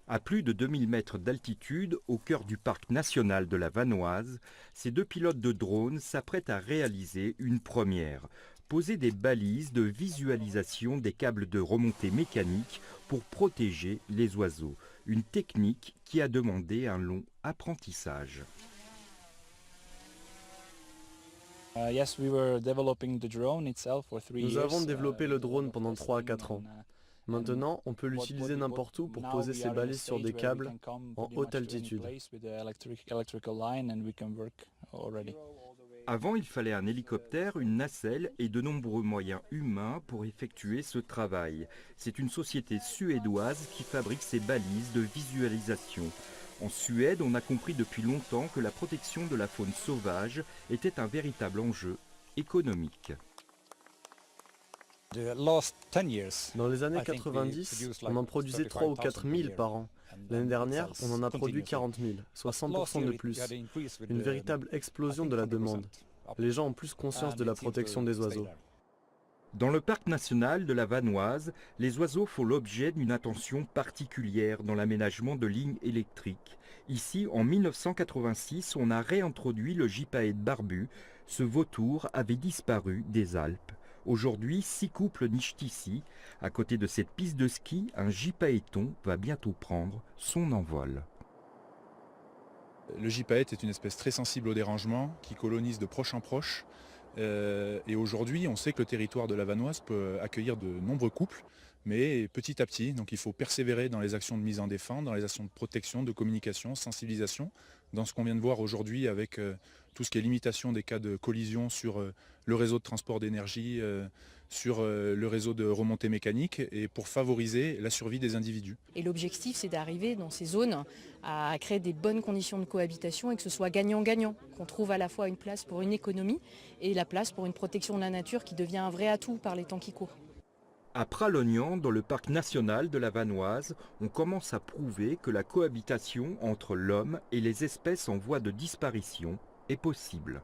À plus de 2000 mètres d'altitude, au cœur du parc national de la Vanoise, ces deux pilotes de drones s'apprêtent à réaliser une première, poser des balises de visualisation des câbles de remontée mécanique pour protéger les oiseaux, une technique qui a demandé un long apprentissage. Nous avons développé le drone pendant 3 à 4 ans. Maintenant, on peut l'utiliser n'importe où pour poser ses balises sur des câbles en haute altitude. Avant, il fallait un hélicoptère, une nacelle et de nombreux moyens humains pour effectuer ce travail. C'est une société suédoise qui fabrique ces balises de visualisation. En Suède, on a compris depuis longtemps que la protection de la faune sauvage était un véritable enjeu économique. Dans les années 90, on en produisait 3 ou 4 000 par an. L'année dernière, on en a produit 40 000, soit 100% de plus. Une véritable explosion de la demande. Les gens ont plus conscience de la protection des oiseaux. Dans le parc national de la Vanoise, les oiseaux font l'objet d'une attention particulière dans l'aménagement de lignes électriques. Ici, en 1986, on a réintroduit le gypaète barbu. Ce vautour avait disparu des Alpes. Aujourd'hui, 6 couples nichent ici. À côté de cette piste de ski, un gypaéton va bientôt prendre son envol. Le gypaète est une espèce très sensible au dérangement, qui colonise de proche en proche. Et aujourd'hui, on sait que le territoire de la Vanoise peut accueillir de nombreux couples, mais petit à petit. Donc il faut persévérer dans les actions de mise en défense, dans les actions de protection, de communication, sensibilisation, dans ce qu'on vient de voir aujourd'hui avec tout ce qui est limitation des cas de collision sur le réseau de transport d'énergie, sur le réseau de remontée mécanique, et pour favoriser la survie des individus. Et l'objectif, c'est d'arriver dans ces zones à créer des bonnes conditions de cohabitation et que ce soit gagnant-gagnant, qu'on trouve à la fois une place pour une économie et la place pour une protection de la nature qui devient un vrai atout par les temps qui courent. À Pralognan, dans le parc national de la Vanoise, on commence à prouver que la cohabitation entre l'homme et les espèces en voie de disparition est possible.